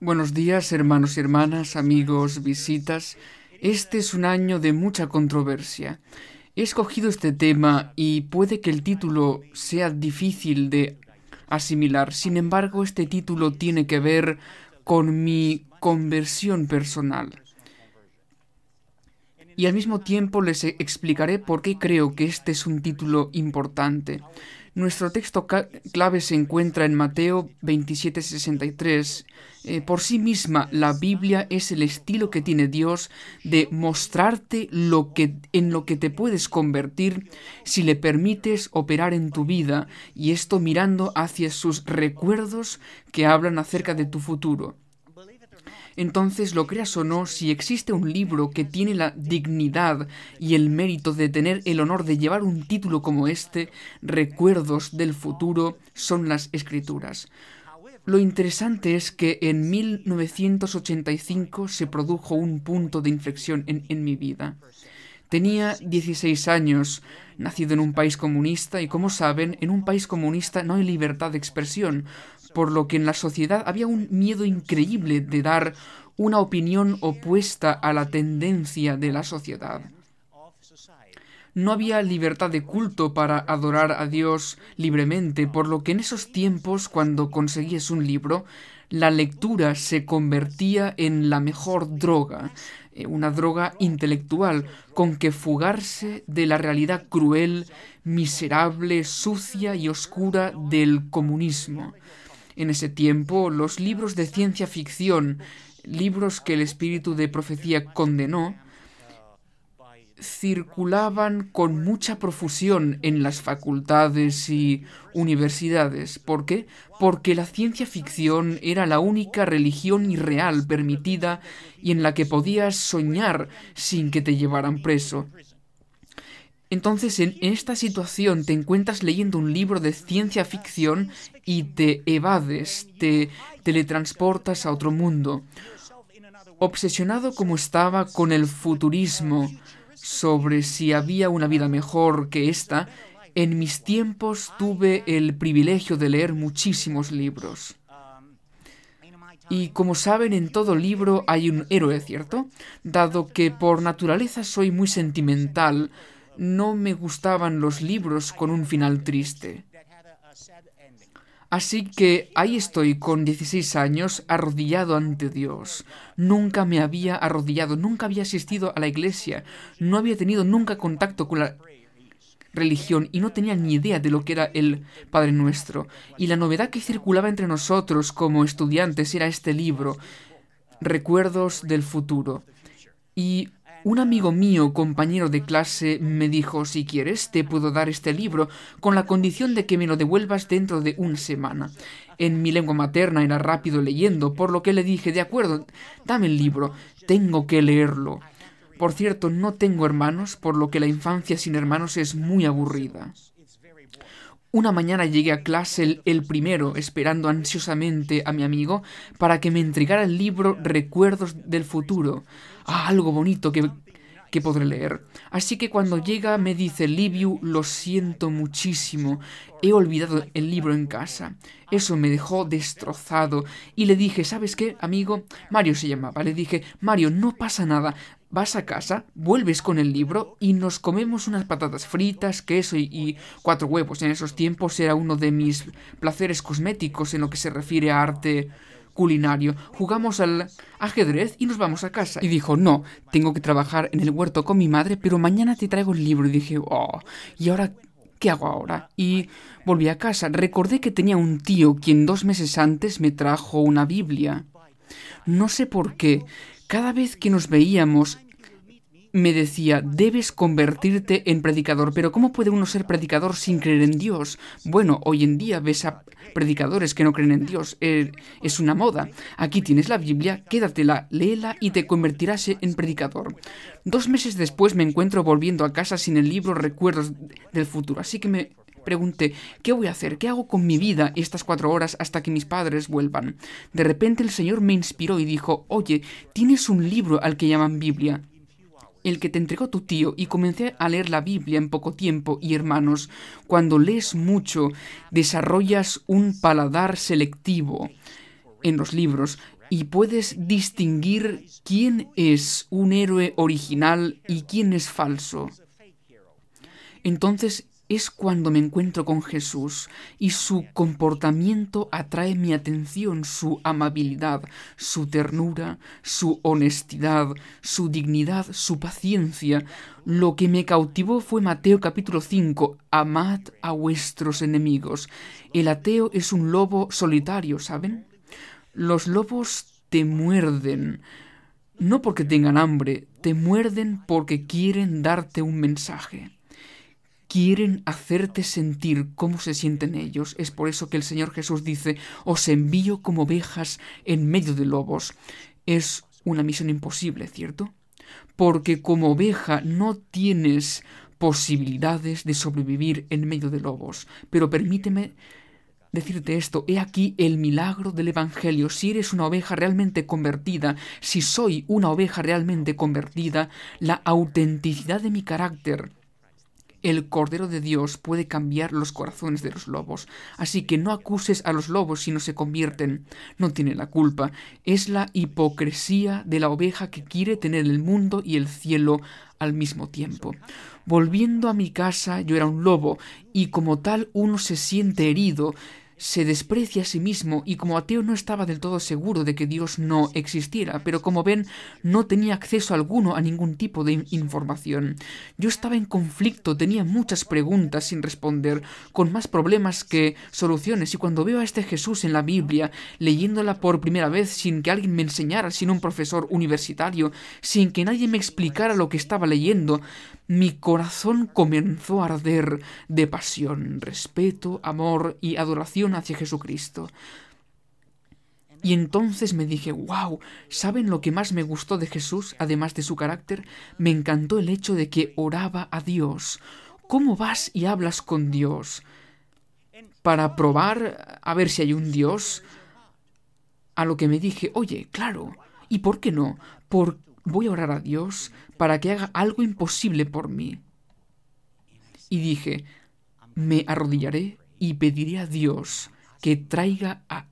Buenos días, hermanos y hermanas, amigos, visitas. Este es un año de mucha controversia. He escogido este tema y puede que el título sea difícil de asimilar. Sin embargo, este título tiene que ver con mi conversión personal. Y al mismo tiempo les explicaré por qué creo que este es un título importante. Nuestro texto clave se encuentra en Mateo 27:63. Por sí misma, la Biblia es el estilo que tiene Dios de mostrarte en lo que te puedes convertir si le permites operar en tu vida, y esto mirando hacia sus recuerdos que hablan acerca de tu futuro. Entonces, lo creas o no, si existe un libro que tiene la dignidad y el mérito de tener el honor de llevar un título como este, Recuerdos del futuro, son las Escrituras. Lo interesante es que en 1985 se produjo un punto de inflexión en mi vida. Tenía 16 años, nacido en un país comunista, y como saben, en un país comunista no hay libertad de expresión, por lo que en la sociedad había un miedo increíble de dar una opinión opuesta a la tendencia de la sociedad. No había libertad de culto para adorar a Dios libremente, por lo que en esos tiempos, cuando conseguías un libro, la lectura se convertía en la mejor droga, una droga intelectual, con que fugarse de la realidad cruel, miserable, sucia y oscura del comunismo. En ese tiempo, los libros de ciencia ficción, libros que el espíritu de profecía condenó, circulaban con mucha profusión en las facultades y universidades. ¿Por qué? Porque la ciencia ficción era la única religión irreal permitida y en la que podías soñar sin que te llevaran preso. Entonces, en esta situación te encuentras leyendo un libro de ciencia ficción y te evades, te teletransportas a otro mundo. Obsesionado como estaba con el futurismo, sobre si había una vida mejor que esta, en mis tiempos tuve el privilegio de leer muchísimos libros. Y como saben, en todo libro hay un héroe, ¿cierto? Dado que por naturaleza soy muy sentimental, no me gustaban los libros con un final triste. Así que ahí estoy con 16 años arrodillado ante Dios. Nunca me había arrodillado, nunca había asistido a la iglesia, no había tenido nunca contacto con la religión y no tenía ni idea de lo que era el Padre Nuestro. Y la novedad que circulaba entre nosotros como estudiantes era este libro, Recuerdos del futuro. Y un amigo mío, compañero de clase, me dijo, si quieres, te puedo dar este libro, con la condición de que me lo devuelvas dentro de una semana. En mi lengua materna era rápido leyendo, por lo que le dije, de acuerdo, dame el libro, tengo que leerlo. Por cierto, no tengo hermanos, por lo que la infancia sin hermanos es muy aburrida. Una mañana llegué a clase el primero, esperando ansiosamente a mi amigo para que me entregara el libro Recuerdos del futuro. Algo bonito que podré leer. Así que cuando llega me dice, Liviu, lo siento muchísimo, he olvidado el libro en casa. Eso me dejó destrozado y le dije, ¿sabes qué, amigo? Mario se llamaba. Le dije, Mario, no pasa nada. Vas a casa, vuelves con el libro y nos comemos unas patatas fritas, queso y 4 huevos. En esos tiempos era uno de mis placeres cosméticos en lo que se refiere a arte culinario. Jugamos al ajedrez y nos vamos a casa. Y dijo, no, tengo que trabajar en el huerto con mi madre, pero mañana te traigo el libro. Y dije, oh, ¿y ahora qué hago ahora? Y volví a casa. Recordé que tenía un tío quien 2 meses antes me trajo una Biblia. No sé por qué. Cada vez que nos veíamos, me decía, debes convertirte en predicador. Pero ¿cómo puede uno ser predicador sin creer en Dios? Bueno, hoy en día ves a predicadores que no creen en Dios. Es una moda. Aquí tienes la Biblia, quédatela, léela y te convertirás en predicador. 2 meses después me encuentro volviendo a casa sin el libro Recuerdos del futuro. Así que me pregunté, ¿qué voy a hacer? ¿Qué hago con mi vida estas 4 horas hasta que mis padres vuelvan? De repente el Señor me inspiró y dijo, oye, tienes un libro al que llaman Biblia, el que te entregó tu tío, y comencé a leer la Biblia en poco tiempo. Y hermanos, cuando lees mucho, desarrollas un paladar selectivo en los libros. y puedes distinguir quién es un héroe original y quién es falso. Entonces es cuando me encuentro con Jesús y su comportamiento atrae mi atención, su amabilidad, su ternura, su honestidad, su dignidad, su paciencia. Lo que me cautivó fue Mateo capítulo 5, amad a vuestros enemigos. El ateo es un lobo solitario, ¿saben? Los lobos te muerden, no porque tengan hambre, te muerden porque quieren darte un mensaje. Quieren hacerte sentir cómo se sienten ellos. Es por eso que el Señor Jesús dice, os envío como ovejas en medio de lobos. Es una misión imposible, ¿cierto? Porque como oveja no tienes posibilidades de sobrevivir en medio de lobos. Pero permíteme decirte esto, he aquí el milagro del Evangelio. Si eres una oveja realmente convertida, si soy una oveja realmente convertida, la autenticidad de mi carácter, el Cordero de Dios puede cambiar los corazones de los lobos. Así que no acuses a los lobos si no se convierten. No tienen la culpa. Es la hipocresía de la oveja que quiere tener el mundo y el cielo al mismo tiempo. Volviendo a mi casa, yo era un lobo, y como tal uno se siente herido, se desprecia a sí mismo, y como ateo no estaba del todo seguro de que Dios no existiera, pero como ven, no tenía acceso alguno a ningún tipo de información. Yo estaba en conflicto, tenía muchas preguntas sin responder, con más problemas que soluciones, y cuando veo a este Jesús en la Biblia, leyéndola por primera vez sin que alguien me enseñara, sin un profesor universitario, sin que nadie me explicara lo que estaba leyendo, mi corazón comenzó a arder de pasión, respeto, amor y adoración hacia Jesucristo. Y entonces me dije, wow, ¿saben lo que más me gustó de Jesús, además de su carácter? Me encantó el hecho de que oraba a Dios. ¿Cómo vas y hablas con Dios? Para probar a ver si hay un Dios. A lo que me dije, oye, claro, ¿y por qué no? Voy a orar a Dios para que haga algo imposible por mí. Y dije, me arrodillaré y pediré a Dios que traiga a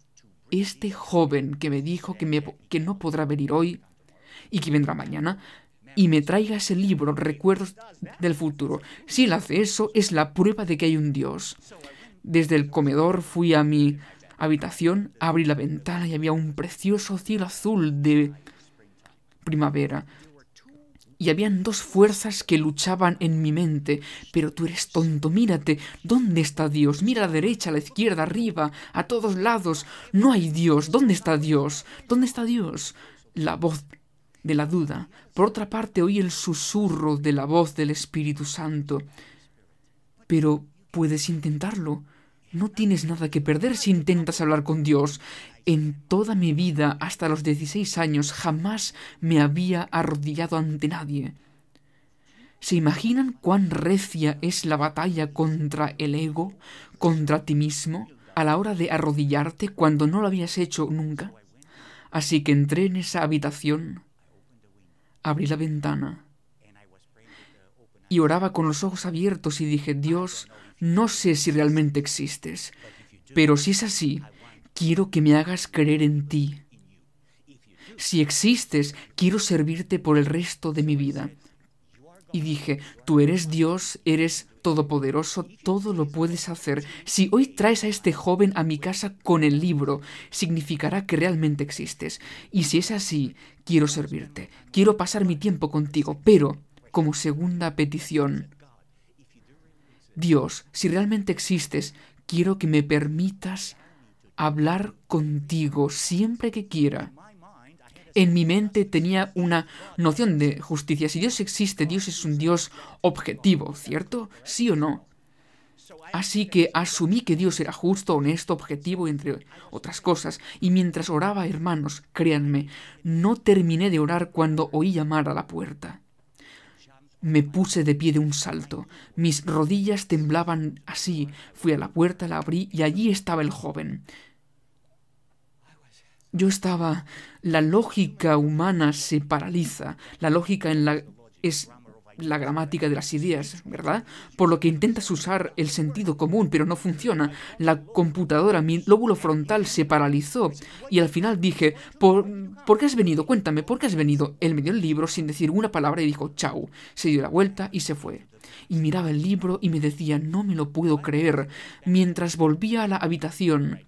este joven que me dijo que no podrá venir hoy y que vendrá mañana, y me traiga ese libro, Recuerdos del Futuro. Si él hace eso, es la prueba de que hay un Dios. Desde el comedor fui a mi habitación, abrí la ventana y había un precioso cielo azul de primavera. Y habían dos fuerzas que luchaban en mi mente. Pero tú eres tonto, mírate, ¿dónde está Dios? Mira a la derecha, a la izquierda, arriba, a todos lados. No hay Dios, ¿dónde está Dios? ¿Dónde está Dios? La voz de la duda. Por otra parte, oí el susurro de la voz del Espíritu Santo. Pero puedes intentarlo. No tienes nada que perder si intentas hablar con Dios. En toda mi vida, hasta los 16 años, jamás me había arrodillado ante nadie. ¿Se imaginan cuán recia es la batalla contra el ego, contra ti mismo, a la hora de arrodillarte cuando no lo habías hecho nunca? Así que entré en esa habitación, abrí la ventana y oraba con los ojos abiertos y dije, Dios, no sé si realmente existes, pero si es así, quiero que me hagas creer en ti. Si existes, quiero servirte por el resto de mi vida. Y dije, tú eres Dios, eres todopoderoso, todo lo puedes hacer. Si hoy traes a este joven a mi casa con el libro, significará que realmente existes. Y si es así, quiero servirte, quiero pasar mi tiempo contigo, pero como segunda petición, Dios, si realmente existes, quiero que me permitas hablar contigo siempre que quiera. En mi mente tenía una noción de justicia. Si Dios existe, Dios es un Dios objetivo, ¿cierto? ¿Sí o no? Así que asumí que Dios era justo, honesto, objetivo, entre otras cosas. Y mientras oraba, hermanos, créanme, no terminé de orar cuando oí llamar a la puerta. Me puse de pie de un salto. Mis rodillas temblaban así. Fui a la puerta, la abrí y allí estaba el joven. La lógica humana se paraliza. La lógica es la gramática de las ideas, ¿verdad? Por lo que intentas usar el sentido común, pero no funciona. La computadora, mi lóbulo frontal se paralizó y al final dije, ¿por qué has venido? Cuéntame, ¿por qué has venido? Él me dio el libro sin decir una palabra y dijo, chao. Se dio la vuelta y se fue. Y miraba el libro y me decía, no me lo puedo creer. Mientras volvía a la habitación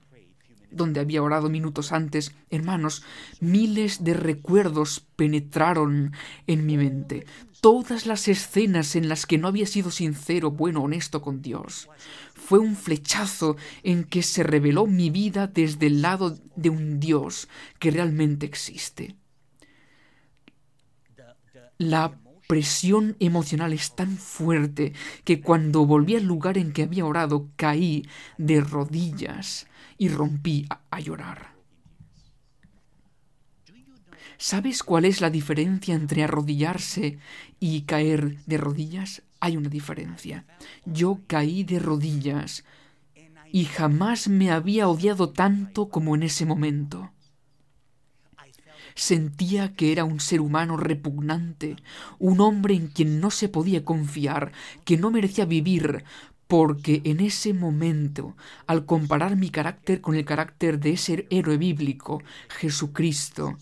donde había orado minutos antes, hermanos, miles de recuerdos penetraron en mi mente. Todas las escenas en las que no había sido sincero, bueno, honesto con Dios. Fue un flechazo en que se reveló mi vida desde el lado de un Dios que realmente existe. La presión emocional es tan fuerte que cuando volví al lugar en que había orado, caí de rodillas y rompí a llorar. ¿Sabes cuál es la diferencia entre arrodillarse y caer de rodillas? Hay una diferencia. Yo caí de rodillas y jamás me había odiado tanto como en ese momento. Sentía que era un ser humano repugnante, un hombre en quien no se podía confiar, que no merecía vivir, porque en ese momento, al comparar mi carácter con el carácter de ese héroe bíblico, Jesucristo,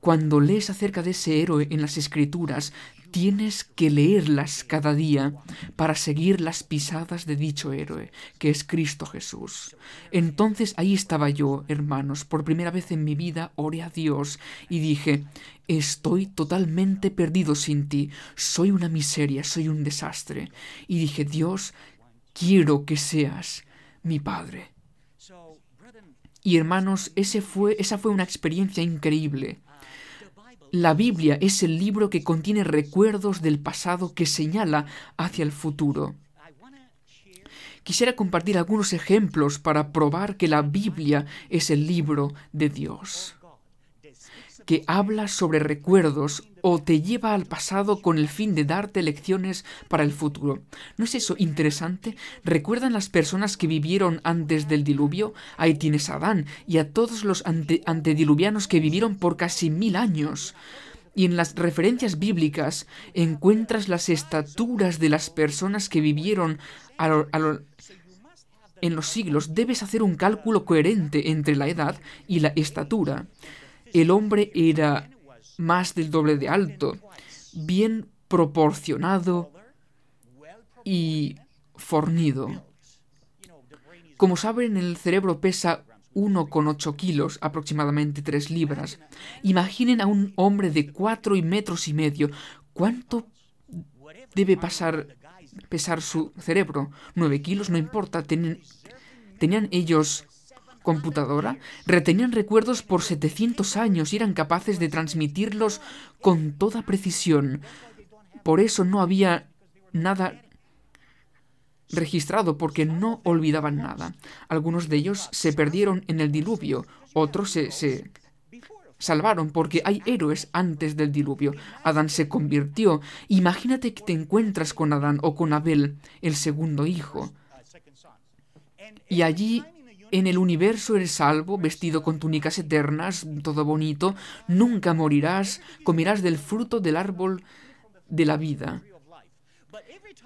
cuando lees acerca de ese héroe en las Escrituras, tienes que leerlas cada día para seguir las pisadas de dicho héroe, que es Cristo Jesús. Entonces ahí estaba yo, hermanos, por primera vez en mi vida oré a Dios y dije, estoy totalmente perdido sin ti, soy una miseria, soy un desastre. Y dije, Dios, quiero que seas mi Padre. Y hermanos, esa fue una experiencia increíble. La Biblia es el libro que contiene recuerdos del pasado que señala hacia el futuro. Quisiera compartir algunos ejemplos para probar que la Biblia es el libro de Dios, que habla sobre recuerdos o te lleva al pasado con el fin de darte lecciones para el futuro. ¿No es eso interesante? ¿Recuerdan las personas que vivieron antes del diluvio? Ahí tienes a Adán y a todos los antediluvianos que vivieron por casi 1000 años. Y en las referencias bíblicas encuentras las estaturas de las personas que vivieron en los siglos. Debes hacer un cálculo coherente entre la edad y la estatura. El hombre era más del doble de alto, bien proporcionado y fornido. Como saben, el cerebro pesa 1,8 kilos, aproximadamente 3 libras. Imaginen a un hombre de 4 metros y medio. ¿Cuánto debe pesar su cerebro? 9 kilos, no importa. ¿Tenían ellos computadora? Retenían recuerdos por 700 años y eran capaces de transmitirlos con toda precisión. Por eso no había nada registrado, porque no olvidaban nada. Algunos de ellos se perdieron en el diluvio, otros se salvaron porque hay héroes antes del diluvio. Adán se convirtió. Imagínate que te encuentras con Adán o con Abel, el segundo hijo. Y allí en el universo eres salvo, vestido con túnicas eternas, todo bonito, nunca morirás, comerás del fruto del árbol de la vida.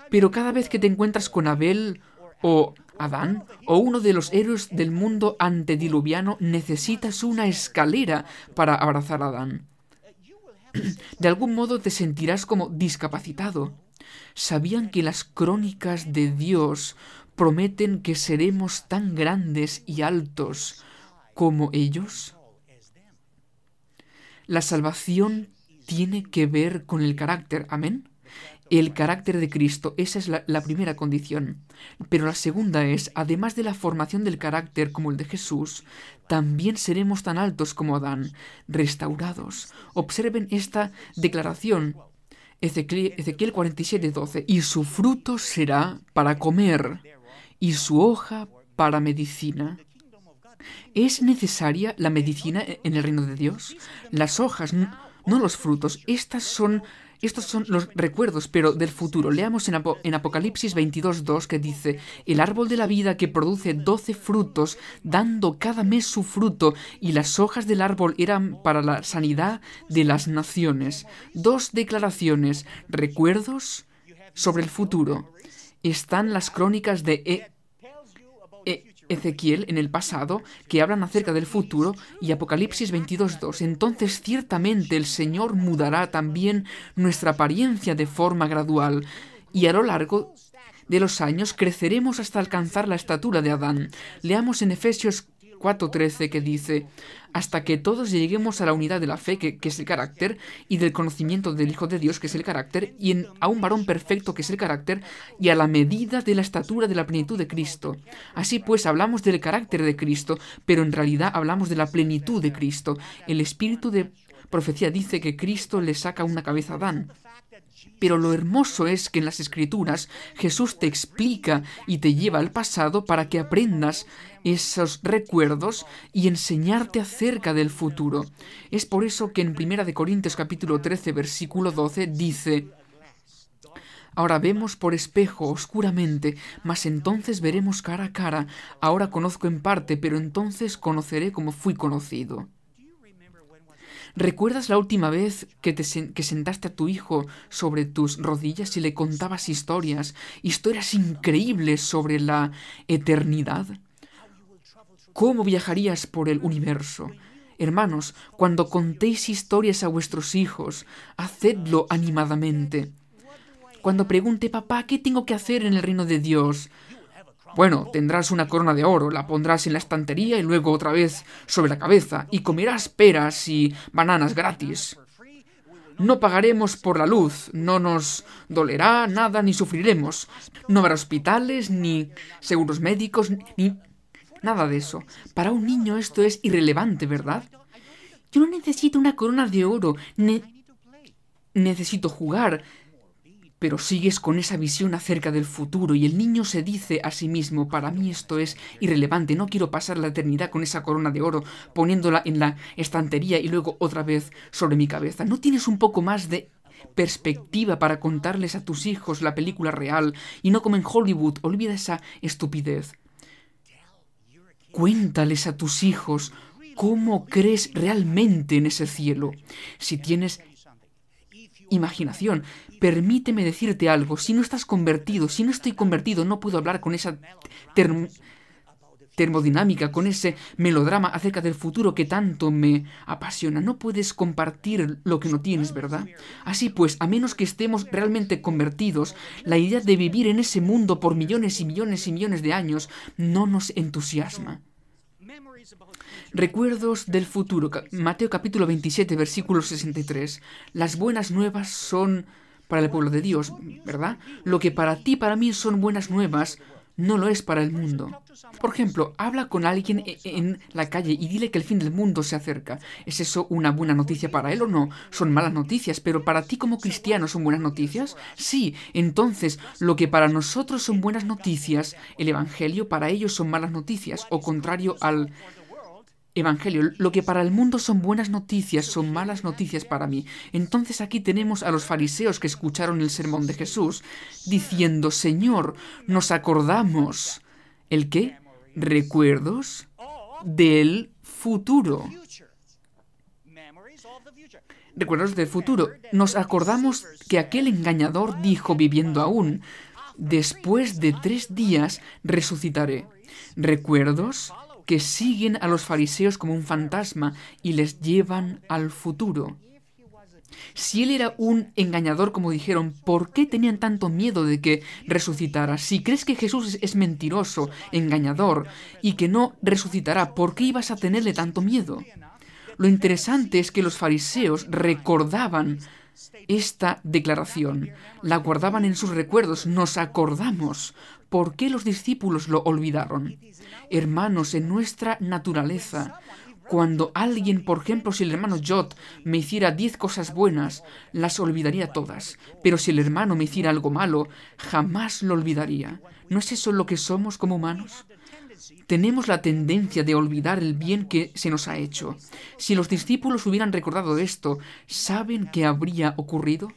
Pero cada vez que te encuentras con Abel o Adán o uno de los héroes del mundo antediluviano, necesitas una escalera para abrazar a Adán. De algún modo te sentirás como discapacitado. ¿Sabían que las crónicas de Dios prometen que seremos tan grandes y altos como ellos? La salvación tiene que ver con el carácter, ¿amén? El carácter de Cristo, esa es la primera condición. Pero la segunda es, además de la formación del carácter como el de Jesús, también seremos tan altos como Adán, restaurados. Observen esta declaración, Ezequiel 47:12, y su fruto será para comer, y su hoja para medicina. ¿Es necesaria la medicina en el reino de Dios? Las hojas, no los frutos. Estas son Estos son los recuerdos, pero del futuro. Leamos en Apocalipsis 22:2 que dice: el árbol de la vida que produce 12 frutos, dando cada mes su fruto, y las hojas del árbol eran para la sanidad de las naciones. Dos declaraciones, recuerdos sobre el futuro. Están las crónicas de Ezequiel en el pasado, que hablan acerca del futuro, y Apocalipsis 22:2. Entonces ciertamente el Señor mudará también nuestra apariencia de forma gradual, y a lo largo de los años creceremos hasta alcanzar la estatura de Adán. Leamos en Efesios 4:13 que dice: hasta que todos lleguemos a la unidad de la fe, que es el carácter, y del conocimiento del Hijo de Dios, que es el carácter, y a un varón perfecto, que es el carácter, y a la medida de la estatura de la plenitud de Cristo. Así pues, hablamos del carácter de Cristo, pero en realidad hablamos de la plenitud de Cristo. El espíritu de profecía dice que Cristo le saca una cabeza a Adán. Pero lo hermoso es que en las Escrituras Jesús te explica y te lleva al pasado para que aprendas esos recuerdos y enseñarte acerca del futuro. Es por eso que en 1 Corintios capítulo 13, versículo 12 dice: ahora vemos por espejo oscuramente, mas entonces veremos cara a cara. Ahora conozco en parte, pero entonces conoceré como fui conocido. ¿Recuerdas la última vez que sentaste a tu hijo sobre tus rodillas y le contabas historias increíbles sobre la eternidad? ¿Cómo viajarías por el universo? Hermanos, cuando contéis historias a vuestros hijos, hacedlo animadamente. Cuando pregunte: papá, ¿qué tengo que hacer en el reino de Dios? Bueno, tendrás una corona de oro, la pondrás en la estantería y luego otra vez sobre la cabeza, y comerás peras y bananas gratis. No pagaremos por la luz, no nos dolerá nada ni sufriremos. No habrá hospitales, ni seguros médicos, ni nada de eso. Para un niño esto es irrelevante, ¿verdad? Yo no necesito una corona de oro, necesito jugar. Pero sigues con esa visión acerca del futuro y el niño se dice a sí mismo: para mí esto es irrelevante, no quiero pasar la eternidad con esa corona de oro poniéndola en la estantería y luego otra vez sobre mi cabeza. ¿No tienes un poco más de perspectiva para contarles a tus hijos la película real y no como en Hollywood? Olvida esa estupidez. Cuéntales a tus hijos cómo crees realmente en ese cielo. Si tienes imaginación, permíteme decirte algo: si no estás convertido, si no estoy convertido, no puedo hablar con esa termodinámica, con ese melodrama acerca del futuro que tanto me apasiona. No puedes compartir lo que no tienes, ¿verdad? Así pues, a menos que estemos realmente convertidos, la idea de vivir en ese mundo por millones y millones y millones de años no nos entusiasma. Recuerdos del futuro. Mateo capítulo 27, versículo 63. Las buenas nuevas son para el pueblo de Dios, ¿verdad? Lo que para ti y para mí son buenas nuevas, no lo es para el mundo. Por ejemplo, habla con alguien en la calle y dile que el fin del mundo se acerca. ¿Es eso una buena noticia para él o no? Son malas noticias, pero para ti como cristiano ¿son buenas noticias? Sí, entonces lo que para nosotros son buenas noticias, el Evangelio para ellos son malas noticias, o contrario al Evangelio, lo que para el mundo son buenas noticias, son malas noticias para mí. Entonces aquí tenemos a los fariseos que escucharon el sermón de Jesús, diciendo: Señor, nos acordamos. ¿El qué? Recuerdos del futuro. Recuerdos del futuro. Nos acordamos que aquel engañador dijo, viviendo aún: después de 3 días resucitaré. Recuerdos que siguen a los fariseos como un fantasma y les llevan al futuro. Si él era un engañador, como dijeron, ¿por qué tenían tanto miedo de que resucitara? Si crees que Jesús es mentiroso, engañador, y que no resucitará, ¿por qué ibas a tenerle tanto miedo? Lo interesante es que los fariseos recordaban esta declaración, la guardaban en sus recuerdos, nos acordamos. ¿Por qué los discípulos lo olvidaron? Hermanos, en nuestra naturaleza, cuando alguien, por ejemplo, si el hermano Jot me hiciera 10 cosas buenas, las olvidaría todas. Pero si el hermano me hiciera algo malo, jamás lo olvidaría. ¿No es eso lo que somos como humanos? Tenemos la tendencia de olvidar el bien que se nos ha hecho. Si los discípulos hubieran recordado esto, ¿saben qué habría ocurrido?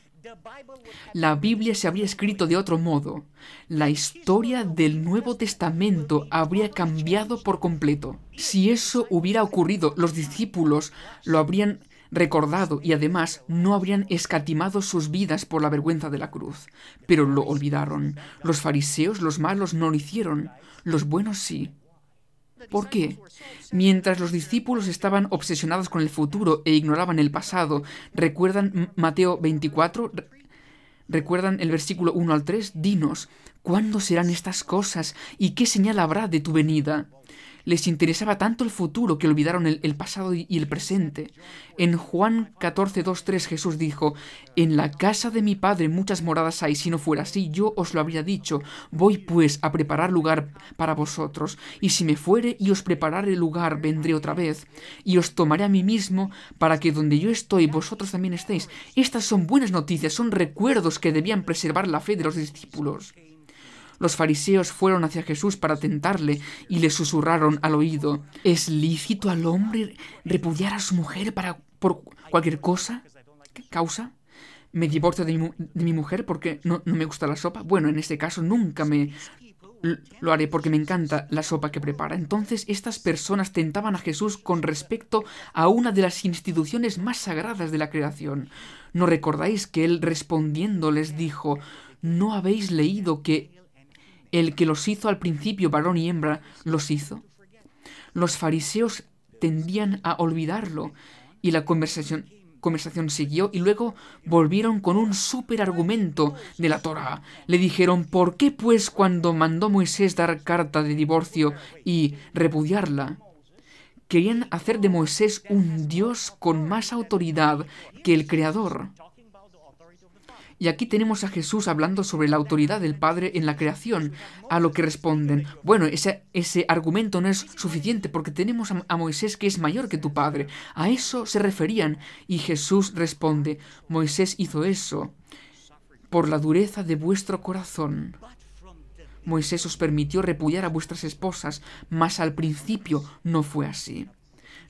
La Biblia se habría escrito de otro modo. La historia del Nuevo Testamento habría cambiado por completo. Si eso hubiera ocurrido, los discípulos lo habrían recordado y además no habrían escatimado sus vidas por la vergüenza de la cruz. Pero lo olvidaron. Los fariseos, los malos, no lo hicieron. Los buenos sí. ¿Por qué? Mientras los discípulos estaban obsesionados con el futuro e ignoraban el pasado, ¿recuerdan Mateo 24? ¿Recuerdan el versículo 1 al 3? Dinos, ¿cuándo serán estas cosas y qué señal habrá de tu venida? Les interesaba tanto el futuro que olvidaron el pasado y el presente. En Juan 14, 2, 3 Jesús dijo: «En la casa de mi Padre muchas moradas hay, si no fuera así, yo os lo habría dicho. Voy pues a preparar lugar para vosotros, y si me fuere y os preparare lugar, vendré otra vez, y os tomaré a mí mismo, para que donde yo estoy, vosotros también estéis». Estas son buenas noticias, son recuerdos que debían preservar la fe de los discípulos. Los fariseos fueron hacia Jesús para tentarle y le susurraron al oído: ¿es lícito al hombre repudiar a su mujer por cualquier causa? ¿Me divorcio de mi mujer porque no me gusta la sopa? Bueno, en este caso nunca lo haré porque me encanta la sopa que prepara. Entonces estas personas tentaban a Jesús con respecto a una de las instituciones más sagradas de la creación. ¿No recordáis que él respondiendo les dijo: ¿no habéis leído que el que los hizo al principio, varón y hembra, los hizo? Los fariseos tendían a olvidarlo y la conversación siguió y luego volvieron con un superargumento de la Torá. Le dijeron: ¿por qué pues cuando mandó Moisés dar carta de divorcio y repudiarla? Querían hacer de Moisés un Dios con más autoridad que el Creador. Y aquí tenemos a Jesús hablando sobre la autoridad del Padre en la creación, a lo que responden: bueno, ese argumento no es suficiente porque tenemos a Moisés que es mayor que tu Padre. A eso se referían, y Jesús responde: Moisés hizo eso por la dureza de vuestro corazón. Moisés os permitió repudiar a vuestras esposas, mas al principio no fue así.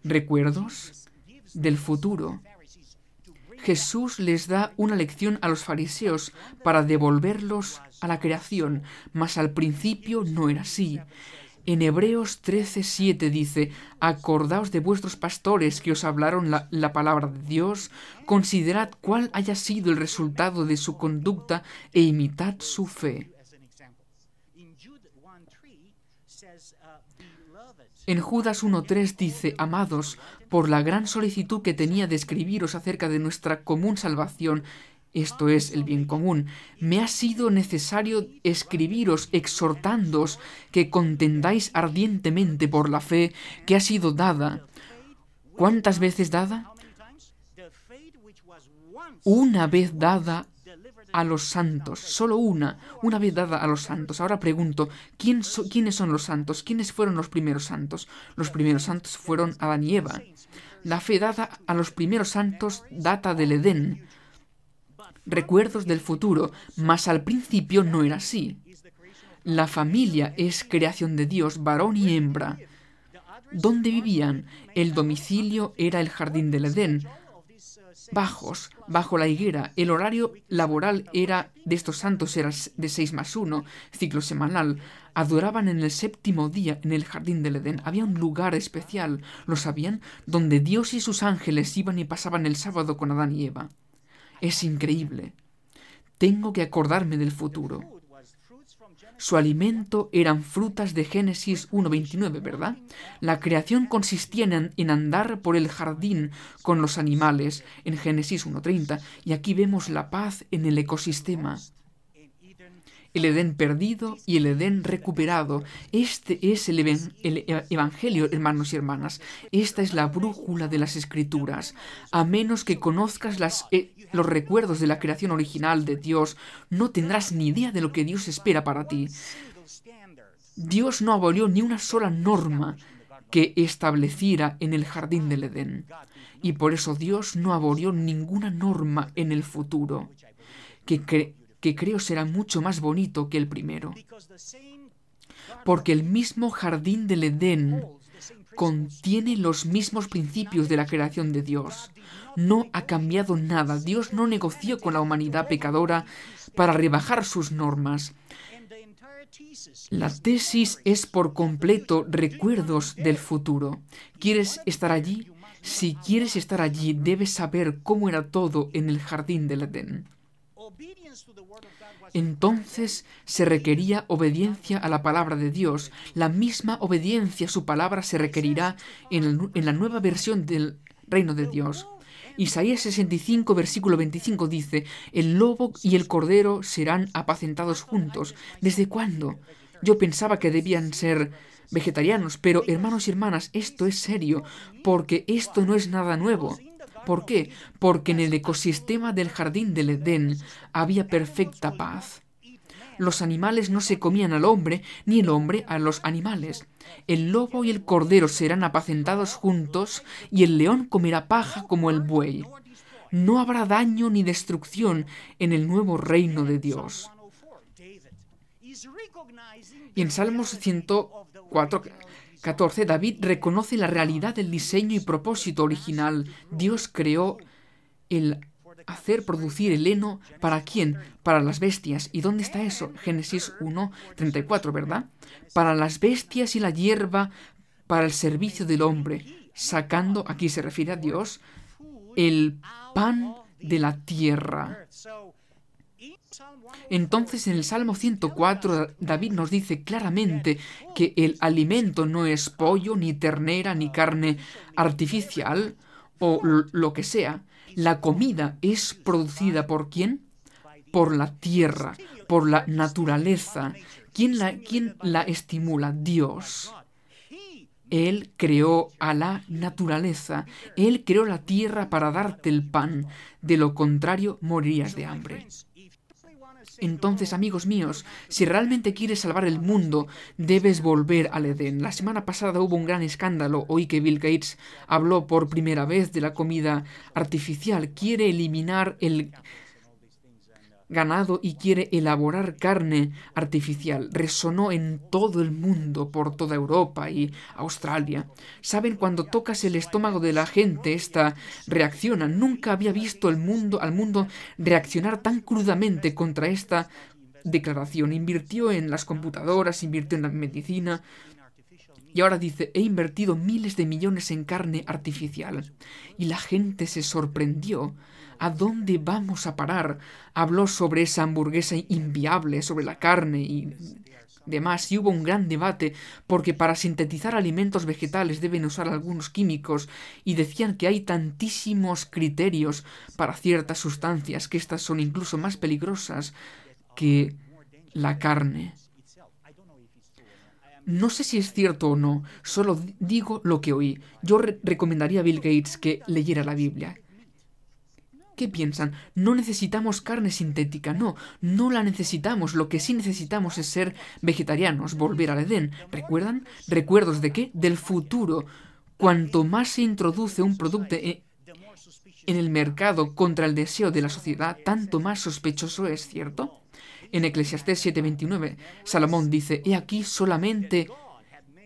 ¿Recuerdos del futuro? Jesús les da una lección a los fariseos para devolverlos a la creación, mas al principio no era así. En Hebreos 13:7 dice: «Acordaos de vuestros pastores que os hablaron la palabra de Dios, considerad cuál haya sido el resultado de su conducta e imitad su fe». En Judas 1:3 dice: «Amados, por la gran solicitud que tenía de escribiros acerca de nuestra común salvación», esto es, el bien común, «me ha sido necesario escribiros exhortándoos que contendáis ardientemente por la fe que ha sido dada». ¿Cuántas veces dada? Una vez dada a los santos, solo una vez dada a los santos. Ahora pregunto, ¿quiénes son los santos? ¿Quiénes fueron los primeros santos? Los primeros santos fueron Adán y Eva. La fe dada a los primeros santos data del Edén. Recuerdos del futuro, mas al principio no era así. La familia es creación de Dios, varón y hembra. ¿Dónde vivían? El domicilio era el jardín del Edén, bajo la higuera. El horario laboral de estos santos era de 6+1, ciclo semanal. Adoraban en el séptimo día en el jardín del Edén. Había un lugar especial, ¿lo sabían?, donde Dios y sus ángeles iban y pasaban el sábado con Adán y Eva. Es increíble. Tengo que acordarme del futuro. Su alimento eran frutas de Génesis 1:29, ¿verdad? La creación consistía en andar por el jardín con los animales, en Génesis 1:30, y aquí vemos la paz en el ecosistema. El Edén perdido y el Edén recuperado. Este es el Evangelio, hermanos y hermanas. Esta es la brújula de las Escrituras. A menos que conozcas los recuerdos de la creación original de Dios, no tendrás ni idea de lo que Dios espera para ti. Dios no abolió ni una sola norma que estableciera en el jardín del Edén. Y por eso Dios no abolió ninguna norma en el futuro, que creo será mucho más bonito que el primero. Porque el mismo jardín del Edén contiene los mismos principios de la creación de Dios. No ha cambiado nada. Dios no negoció con la humanidad pecadora para rebajar sus normas. La tesis es por completo recuerdos del futuro. ¿Quieres estar allí? Si quieres estar allí, debes saber cómo era todo en el jardín del Edén. Entonces se requería obediencia a la palabra de Dios. La misma obediencia a su palabra se requerirá en la nueva versión del reino de Dios. Isaías 65, versículo 25 dice: el lobo y el cordero serán apacentados juntos. ¿Desde cuándo? Yo pensaba que debían ser vegetarianos, pero hermanos y hermanas, esto es serio, porque esto no es nada nuevo. ¿Por qué? Porque en el ecosistema del jardín del Edén había perfecta paz. Los animales no se comían al hombre, ni el hombre a los animales. El lobo y el cordero serán apacentados juntos, y el león comerá paja como el buey. No habrá daño ni destrucción en el nuevo reino de Dios. Y en Salmos 104:14, David reconoce la realidad del diseño y propósito original. Dios creó el hacer producir el heno, ¿para quién? Para las bestias. ¿Y dónde está eso? Génesis 1:34, ¿verdad? Para las bestias y la hierba, para el servicio del hombre, sacando, aquí se refiere a Dios, el pan de la tierra. Entonces en el Salmo 104 David nos dice claramente que el alimento no es pollo, ni ternera, ni carne artificial o lo que sea. La comida es producida ¿por quién? Por la tierra, por la naturaleza. ¿Quién la estimula? Dios. Él creó a la naturaleza. Él creó la tierra para darte el pan. De lo contrario, morirías de hambre. Entonces, amigos míos, si realmente quieres salvar el mundo, debes volver al Edén. La semana pasada hubo un gran escándalo. Oí que Bill Gates habló por primera vez de la comida artificial. Quiere eliminar el ganado y quiere elaborar carne artificial. Resonó en todo el mundo, por toda Europa y Australia. ¿Saben? Cuando tocas el estómago de la gente, esta reacciona. Nunca había visto al mundo reaccionar tan crudamente contra esta declaración. Invirtió en las computadoras, invirtió en la medicina. Y ahora dice, he invertido miles de millones en carne artificial. Y la gente se sorprendió. ¿A dónde vamos a parar? Habló sobre esa hamburguesa inviable, sobre la carne y demás. Y hubo un gran debate porque para sintetizar alimentos vegetales deben usar algunos químicos. Y decían que hay tantísimos criterios para ciertas sustancias que estas son incluso más peligrosas que la carne. No sé si es cierto o no, solo digo lo que oí. Yo recomendaría a Bill Gates que leyera la Biblia. ¿Qué piensan? No necesitamos carne sintética, no la necesitamos. Lo que sí necesitamos es ser vegetarianos, volver al Edén. ¿Recuerdan? ¿Recuerdos de qué? Del futuro. Cuanto más se introduce un producto en el mercado contra el deseo de la sociedad, tanto más sospechoso es, ¿cierto? En Eclesiastés 7:29, Salomón dice, he aquí solamente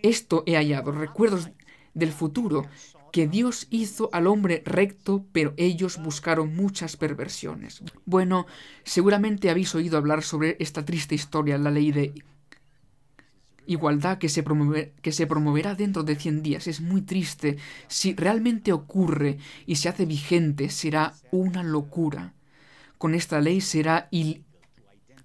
esto he hallado, recuerdos del futuro, que Dios hizo al hombre recto, pero ellos buscaron muchas perversiones. Bueno, seguramente habéis oído hablar sobre esta triste historia, la ley de igualdad que se promoverá dentro de 100 días. Es muy triste. Si realmente ocurre y se hace vigente, será una locura. Con esta ley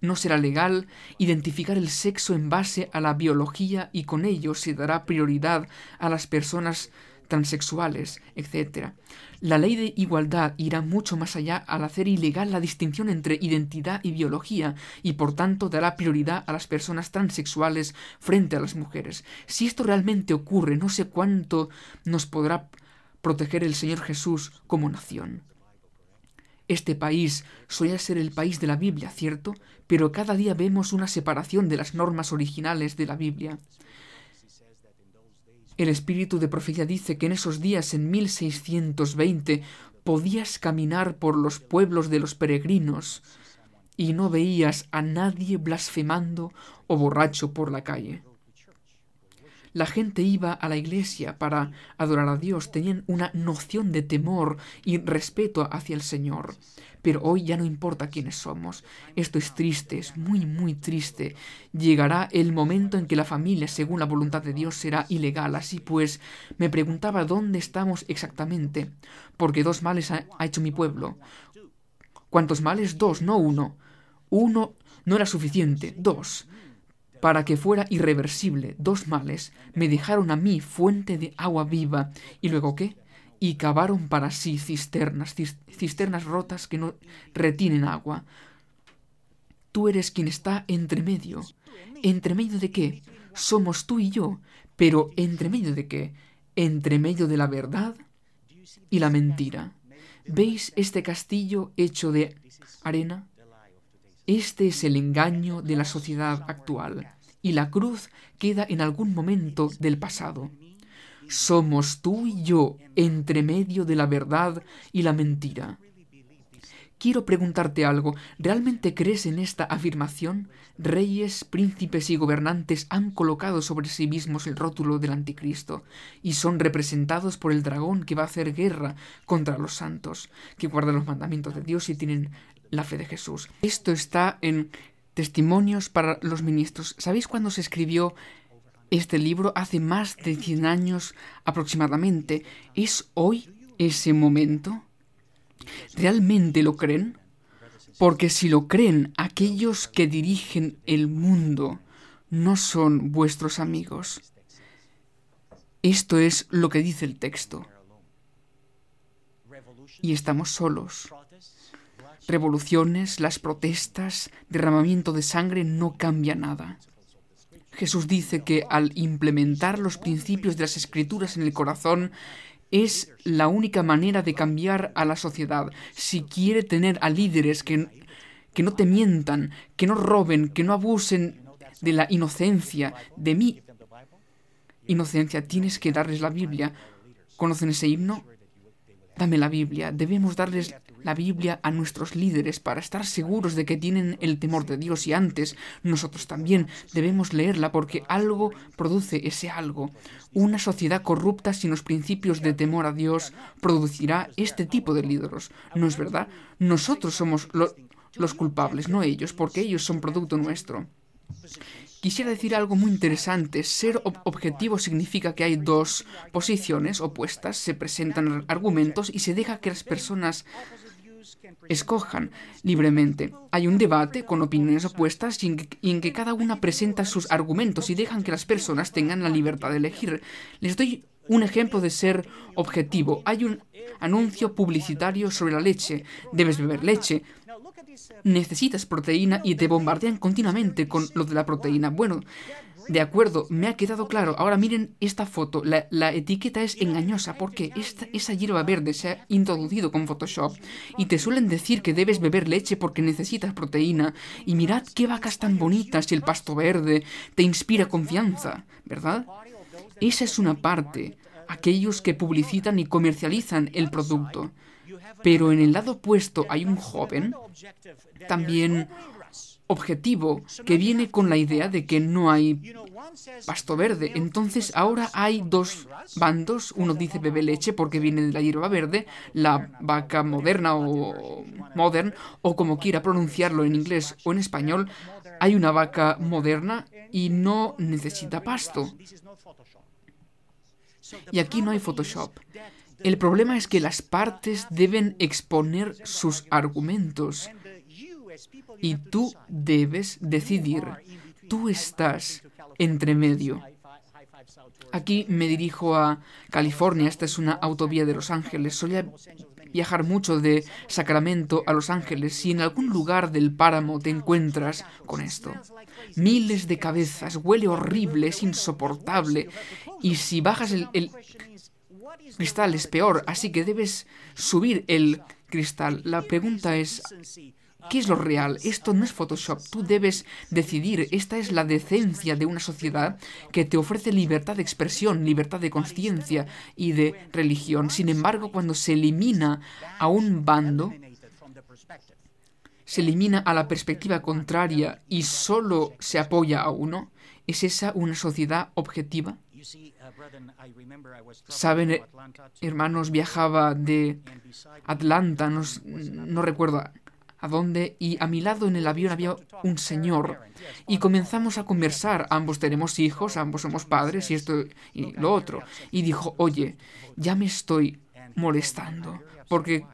no será legal identificar el sexo en base a la biología y con ello se dará prioridad a las personas transexuales, etc. La ley de igualdad irá mucho más allá al hacer ilegal la distinción entre identidad y biología y por tanto dará prioridad a las personas transexuales frente a las mujeres. Si esto realmente ocurre, no sé cuánto nos podrá proteger el Señor Jesús como nación. Este país solía ser el país de la Biblia, ¿cierto? Pero cada día vemos una separación de las normas originales de la Biblia. El espíritu de profecía dice que en esos días, en 1620, podías caminar por los pueblos de los peregrinos y no veías a nadie blasfemando o borracho por la calle. La gente iba a la iglesia para adorar a Dios, tenían una noción de temor y respeto hacia el Señor. Pero hoy ya no importa quiénes somos. Esto es triste, es muy, muy triste. Llegará el momento en que la familia, según la voluntad de Dios, será ilegal. Así pues, me preguntaba dónde estamos exactamente, porque 2 males ha hecho mi pueblo. ¿Cuántos males? 2, no 1. 1 no era suficiente, 2. Para que fuera irreversible, 2 males me dejaron a mí fuente de agua viva. ¿Y luego qué? Y cavaron para sí cisternas, cisternas rotas que no retienen agua. Tú eres quien está entre medio. ¿Entre medio de qué? Somos tú y yo. Pero ¿entre medio de qué? Entre medio de la verdad y la mentira. ¿Veis este castillo hecho de arena? Este es el engaño de la sociedad actual, y la cruz queda en algún momento del pasado. Somos tú y yo entre medio de la verdad y la mentira. Quiero preguntarte algo. ¿Realmente crees en esta afirmación? Reyes, príncipes y gobernantes han colocado sobre sí mismos el rótulo del anticristo y son representados por el dragón que va a hacer guerra contra los santos, que guardan los mandamientos de Dios y tienen la fe de Jesús. Esto está en Testimonios para los Ministros. ¿Sabéis cuándo se escribió este libro? Hace más de 100 años aproximadamente. ¿Es hoy ese momento? ¿Realmente lo creen? Porque si lo creen, aquellos que dirigen el mundo no son vuestros amigos. Esto es lo que dice el texto. Y estamos solos. Revoluciones, las protestas, derramamiento de sangre no cambia nada. Jesús dice que al implementar los principios de las Escrituras en el corazón, es la única manera de cambiar a la sociedad. Si quiere tener a líderes que no te mientan, que no roben, que no abusen de la inocencia, de mi inocencia, tienes que darles la Biblia. ¿Conocen ese himno? Dame la Biblia. Debemos darles la Biblia a nuestros líderes para estar seguros de que tienen el temor de Dios, y antes nosotros también debemos leerla porque algo produce ese algo. Una sociedad corrupta sin los principios de temor a Dios producirá este tipo de líderes. ¿No es verdad? Nosotros somos los culpables, no ellos, porque ellos son producto nuestro. Quisiera decir algo muy interesante. Ser objetivo significa que hay 2 posiciones opuestas, se presentan argumentos y se deja que las personas escojan libremente. Hay un debate con opiniones opuestas y en que cada una presenta sus argumentos y dejan que las personas tengan la libertad de elegir. Les doy un ejemplo de ser objetivo. Hay un anuncio publicitario sobre la leche. Debes beber leche. Necesitas proteína y te bombardean continuamente con lo de la proteína. Bueno, de acuerdo, me ha quedado claro. Ahora miren esta foto. La etiqueta es engañosa porque esa hierba verde se ha introducido con Photoshop y te suelen decir que debes beber leche porque necesitas proteína. Y mirad qué vacas tan bonitas y el pasto verde te inspira confianza, ¿verdad? Esa es una parte, aquellos que publicitan y comercializan el producto. Pero en el lado opuesto hay un joven, también objetivo, que viene con la idea de que no hay pasto verde. Entonces ahora hay 2 bandos. Uno dice bebe leche porque viene de la hierba verde, la vaca moderna o modern, o como quiera pronunciarlo en inglés o en español. Hay una vaca moderna y no necesita pasto. Y aquí no hay Photoshop. El problema es que las partes deben exponer sus argumentos y tú debes decidir. Tú estás entre medio. Aquí me dirijo a California. Esta es una autovía de Los Ángeles. Solía viajar mucho de Sacramento a Los Ángeles. Si en algún lugar del páramo te encuentras con esto, miles de cabezas, huele horrible, es insoportable. Y si bajas el cristal es peor, así que debes subir el cristal. La pregunta es, ¿qué es lo real? Esto no es Photoshop. Tú debes decidir. Esta es la decencia de una sociedad que te ofrece libertad de expresión, libertad de conciencia y de religión. Sin embargo, cuando se elimina a un bando, se elimina a la perspectiva contraria y solo se apoya a uno, ¿es esa una sociedad objetiva? Saben, hermanos, viajaba de Atlanta, no recuerdo a dónde, y a mi lado en el avión había un señor. Y comenzamos a conversar. Ambos tenemos hijos, ambos somos padres, y esto y lo otro. Y dijo, oye, ya me estoy molestando, porque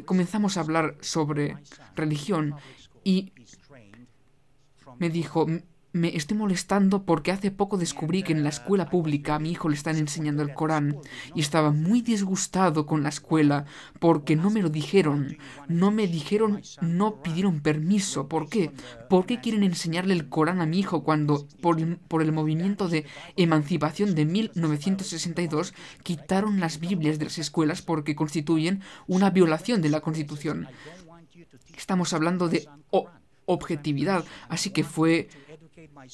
comenzamos a hablar sobre religión, y me dijo, me estoy molestando porque hace poco descubrí que en la escuela pública a mi hijo le están enseñando el Corán y estaba muy disgustado con la escuela porque no me lo dijeron, no pidieron permiso. ¿Por qué? ¿Por qué quieren enseñarle el Corán a mi hijo cuando por el movimiento de emancipación de 1962 quitaron las Biblias de las escuelas porque constituyen una violación de la Constitución? Estamos hablando de objetividad, así que fue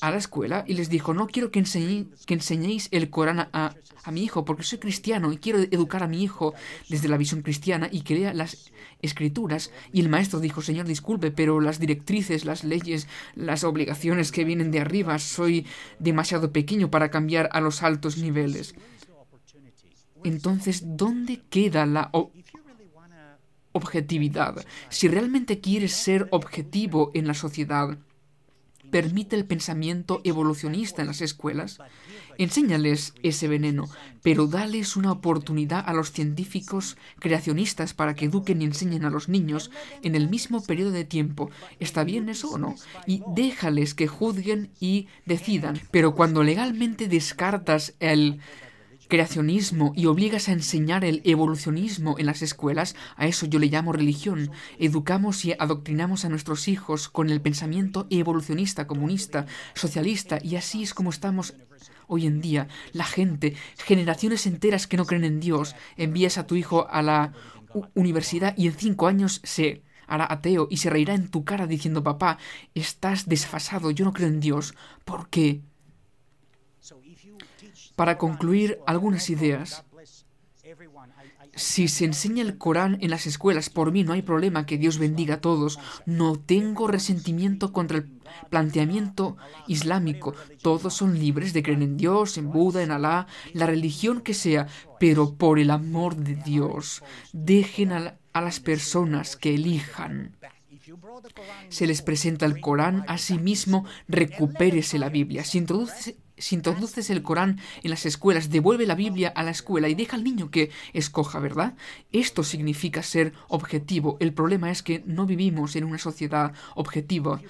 a la escuela y les dijo, no quiero que enseñéis el Corán a mi hijo porque soy cristiano y quiero educar a mi hijo desde la visión cristiana y que lea las escrituras. Y el maestro dijo, señor, disculpe, pero las directrices, las leyes, las obligaciones que vienen de arriba, soy demasiado pequeño para cambiar a los altos niveles. Entonces, ¿dónde queda la objetividad? Si realmente quieres ser objetivo en la sociedad, permite el pensamiento evolucionista en las escuelas, enséñales ese veneno, pero dales una oportunidad a los científicos creacionistas para que eduquen y enseñen a los niños en el mismo periodo de tiempo. ¿Está bien eso o no? Y déjales que juzguen y decidan. Pero cuando legalmente descartas el creacionismo y obligas a enseñar el evolucionismo en las escuelas, a eso yo le llamo religión. Educamos y adoctrinamos a nuestros hijos con el pensamiento evolucionista, comunista, socialista, y así es como estamos hoy en día. La gente, generaciones enteras que no creen en Dios, envías a tu hijo a la universidad y en 5 años se hará ateo y se reirá en tu cara diciendo, papá, estás desfasado, yo no creo en Dios. ¿Por qué? Para concluir, algunas ideas. Si se enseña el Corán en las escuelas, por mí no hay problema, que Dios bendiga a todos. No tengo resentimiento contra el planteamiento islámico. Todos son libres de creer en Dios, en Buda, en Alá, la religión que sea, pero por el amor de Dios, dejen a las personas que elijan. Se les presenta el Corán, asimismo, recupérese la Biblia. Si introduces el Corán en las escuelas, devuelve la Biblia a la escuela y deja al niño que escoja, ¿verdad? Esto significa ser objetivo. El problema es que no vivimos en una sociedad objetiva,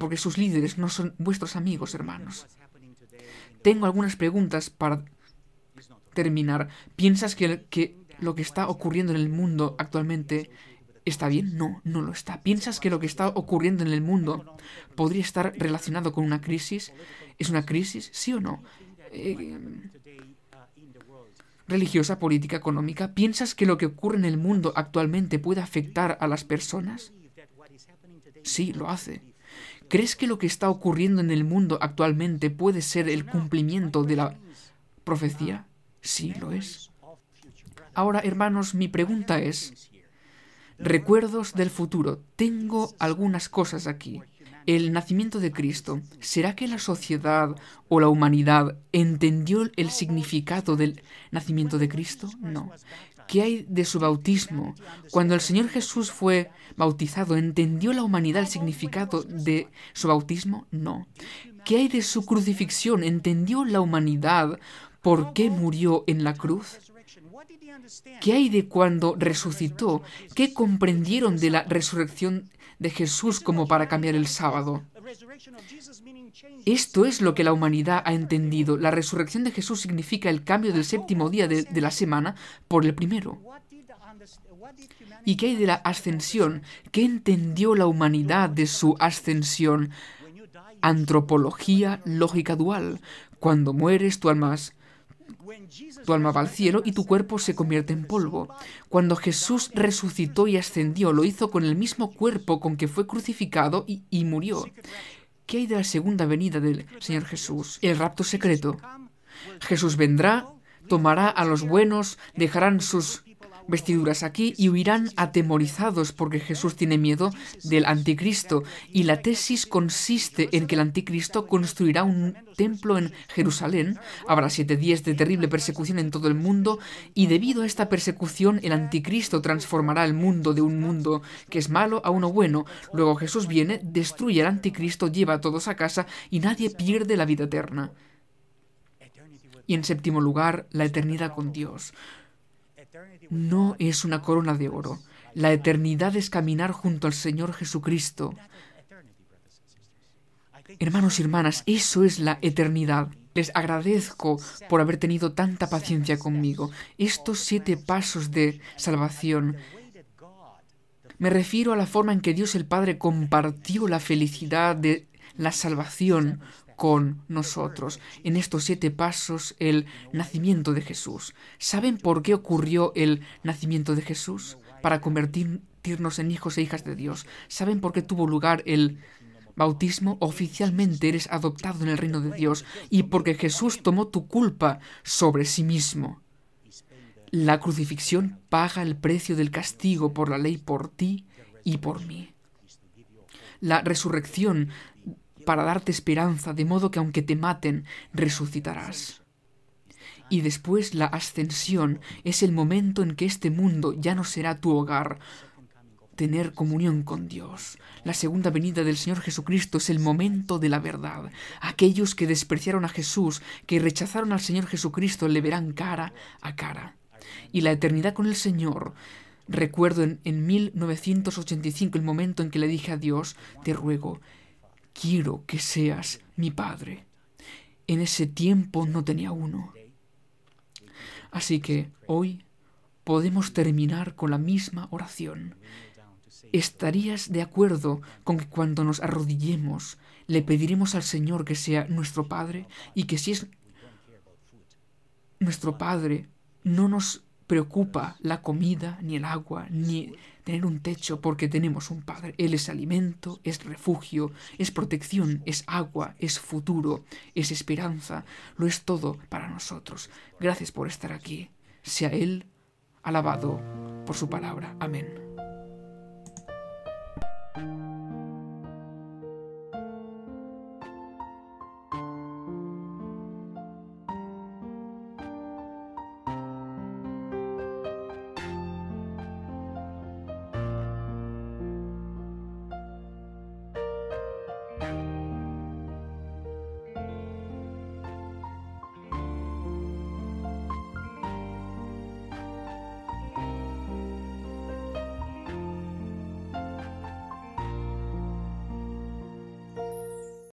porque sus líderes no son vuestros amigos, hermanos. Tengo algunas preguntas para terminar. ¿Piensas que lo que está ocurriendo en el mundo actualmente ¿está bien? No, no lo está. ¿Piensas que lo que está ocurriendo en el mundo podría estar relacionado con una crisis? ¿Es una crisis? ¿Sí o no? Religiosa, política, económica. ¿Piensas que lo que ocurre en el mundo actualmente puede afectar a las personas? Sí, lo hace. ¿Crees que lo que está ocurriendo en el mundo actualmente puede ser el cumplimiento de la profecía? Sí, lo es. Ahora, hermanos, mi pregunta es: recuerdos del futuro. Tengo algunas cosas aquí. El nacimiento de Cristo. ¿Será que la sociedad o la humanidad entendió el significado del nacimiento de Cristo? No. ¿Qué hay de su bautismo? Cuando el Señor Jesús fue bautizado, ¿entendió la humanidad el significado de su bautismo? No. ¿Qué hay de su crucifixión? ¿Entendió la humanidad por qué murió en la cruz? ¿Qué hay de cuando resucitó? ¿Qué comprendieron de la resurrección de Jesús como para cambiar el sábado? Esto es lo que la humanidad ha entendido. La resurrección de Jesús significa el cambio del séptimo día de la semana por el primero. ¿Y qué hay de la ascensión? ¿Qué entendió la humanidad de su ascensión? Antropología, lógica dual. Cuando mueres, tu alma va al cielo y tu cuerpo se convierte en polvo. Cuando Jesús resucitó y ascendió, lo hizo con el mismo cuerpo con que fue crucificado y murió. ¿Qué hay de la segunda venida del Señor Jesús? El rapto secreto. Jesús vendrá, tomará a los buenos, dejarán sus vestiduras aquí y huirán atemorizados porque Jesús tiene miedo del anticristo. Y la tesis consiste en que el anticristo construirá un templo en Jerusalén. Habrá 7 días de terrible persecución en todo el mundo y debido a esta persecución el anticristo transformará el mundo de un mundo que es malo a uno bueno. Luego Jesús viene, destruye al anticristo, lleva a todos a casa y nadie pierde la vida eterna. Y en séptimo lugar, la eternidad con Dios. No es una corona de oro. La eternidad es caminar junto al Señor Jesucristo. Hermanos y hermanas, eso es la eternidad. Les agradezco por haber tenido tanta paciencia conmigo. Estos 7 pasos de salvación. Me refiero a la forma en que Dios el Padre compartió la felicidad de la salvación con nosotros. En estos 7 pasos, el nacimiento de Jesús. ¿Saben por qué ocurrió el nacimiento de Jesús? Para convertirnos en hijos e hijas de Dios. ¿Saben por qué tuvo lugar el bautismo? Oficialmente eres adoptado en el reino de Dios y porque Jesús tomó tu culpa sobre sí mismo. La crucifixión paga el precio del castigo por la ley por ti y por mí. La resurrección para darte esperanza, de modo que aunque te maten, resucitarás. Y después la ascensión es el momento en que este mundo ya no será tu hogar, tener comunión con Dios. La segunda venida del Señor Jesucristo es el momento de la verdad. Aquellos que despreciaron a Jesús, que rechazaron al Señor Jesucristo, le verán cara a cara. Y la eternidad con el Señor. Recuerdo en 1985 el momento en que le dije a Dios, te ruego, quiero que seas mi Padre. En ese tiempo no tenía uno. Así que hoy podemos terminar con la misma oración. ¿Estarías de acuerdo con que cuando nos arrodillemos le pediremos al Señor que sea nuestro Padre y que si es nuestro Padre no nos preocupa la comida, ni el agua, ni tener un techo porque tenemos un Padre? Él es alimento, es refugio, es protección, es agua, es futuro, es esperanza, lo es todo para nosotros. Gracias por estar aquí. Sea Él alabado por su palabra. Amén.